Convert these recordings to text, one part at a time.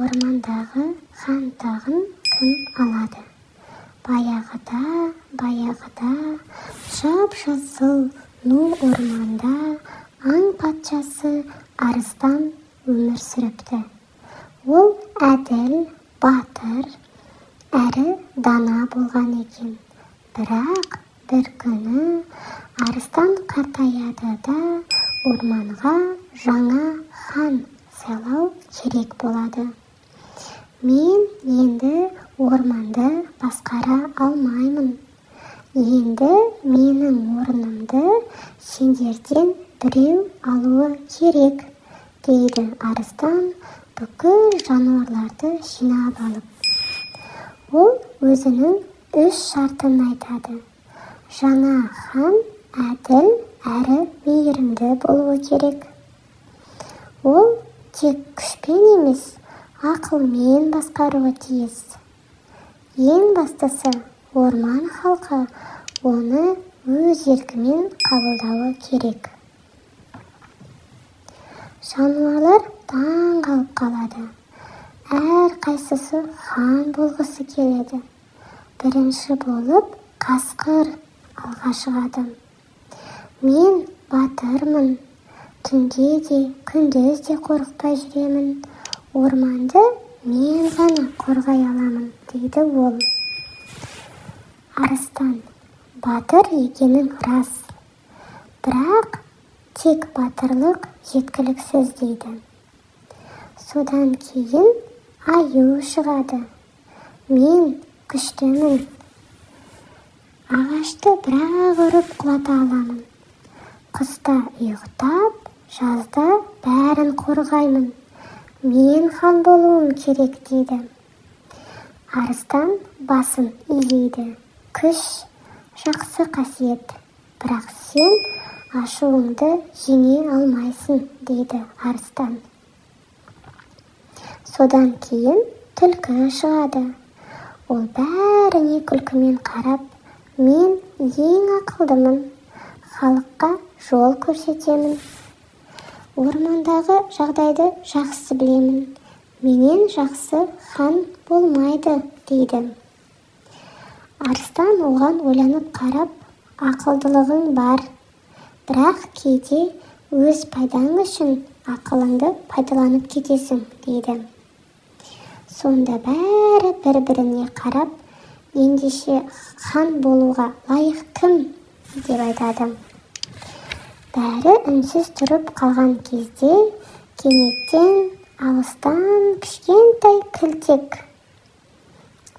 ормандағы хан тағын кім алады? Баяғыда, жап-жасыл ну орманда аң патшасы арыстан өмір сүріпті. Ол әділ, батыр, әрі дана болған екен. Бірақ бір күні арыстан қартаяды да орманға жаңа хан сайлау керек болады. Мен енді орманды басқара алмаймын. Енді менің орнымды сендерден біреу алуы керек, дейді арыстан бүкіл жануарларды жинап алып. Ол өзінің 3 шартын айтады. Жаңа хан әділ әрі мейірімді болуы керек. Ол тек күшпен емес, ақылмен басқаруы тиіс. Ең бастысы, орман халқы оны өз еркімен қабылдауы керек. Жануарлар таң қалып қалады. Әр қайсысы хан болғысы келеді. Бірінші болып қасқыр алға шығады. Мен батырмын, түнде де, күндіз де қорықпай жүремін. Орманды мен ғана қорғай аламын, дейді ол. Арыстан: батыр екенің рас, бірақ тек батырлық жеткіліксіз, дейді. Содан кейін аю шығады. Мен күштімін. Ағашты бірақ ұрып құлата аламын. Қыста ұйықтап, жазда бәрін қорғаймын. Мен хан болуым керек, дейді. Арыстан басын изейді. Күш жақсы қасиет, бірақ сен ашуыңды жеңе алмайсың, дейді арыстан. Содан кейін түлкі шығады. Ол бәріне күлкімен қарап, мен ең ақылдымын, халыққа жол көрсетемін. Ормандағы жағдайды жақсы білемін. Менен жақсы хан болмайды, дейді. Арыстан оған ойланып қарап, ақылдылығың бар, бірақ кейде өз пайдаң үшін ақылыңды пайдаланып кетесің, дейді. Сонда бәрі бір-біріне қарап, ендеше хан болуға лайық кім, деп айтады. Бәрі үнсіз тұрып қалған кезде кенеттен алыстан кішкентай кілтек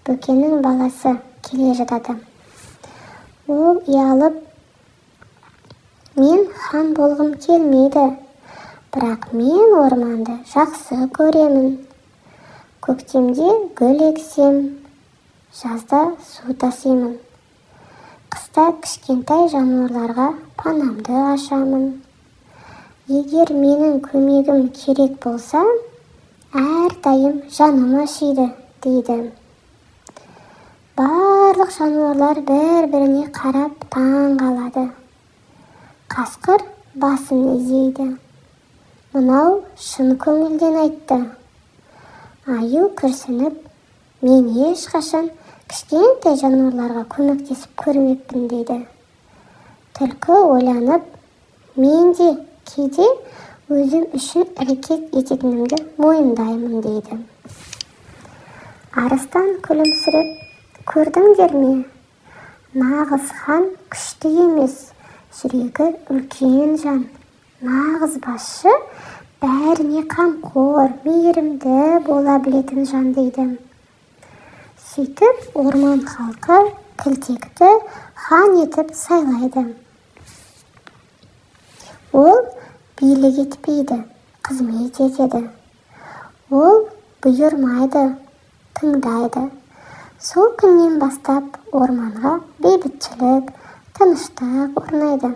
бөкенің баласы келе жатады. Ол ұялып: мен хан болғым келмейді, бірақ мен орманды жақсы көремін. Көктемде гүл ексем, жазда су тасимын. Қыста кішкентай жануарларға панамды ашамын. Егер менің көмегім керек болса, әрдайым жаным ашиды, дейді. Барлық жануарлар бір-біріне қарап таң қалады. Қасқыр басын изейді. Мынау шын көңілден айтты. Аю күрсініп: мен ешқашан кішкентай жануарларға көмектесіп көрмеппін, дейді. Түлкі ойланып: мен де кейде өзім үшін әрекет ететінімді мойындаймын, дейді. Арыстан күлімсіреп: көрдіңдер ме? Нағыз хан күшті емес, жүрегі үлкен жан. Нағыз басшы бәріне қамқор, мейірімді бола білетін жан, дейді. Сөйтіп, орман халқы кілтекті хан етіп сайлайды. Ол билік етпейді, қызмет етеді. Ол бұйырмайды, тыңдайды. Сол күннен бастап орманға бейбітшілік, тыныштық орнайды.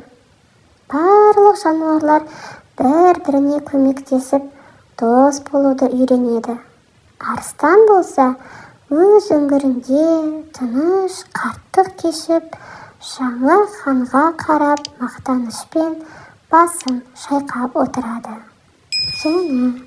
Барлық жануарлар бір-біріне көмектесіп, дос болуды үйренеді. Арыстан болса, өз үңгірінде тыныш қарттық кешіп, жаңа ханға қарап мақтанышпен басын шайқап отырады. Соны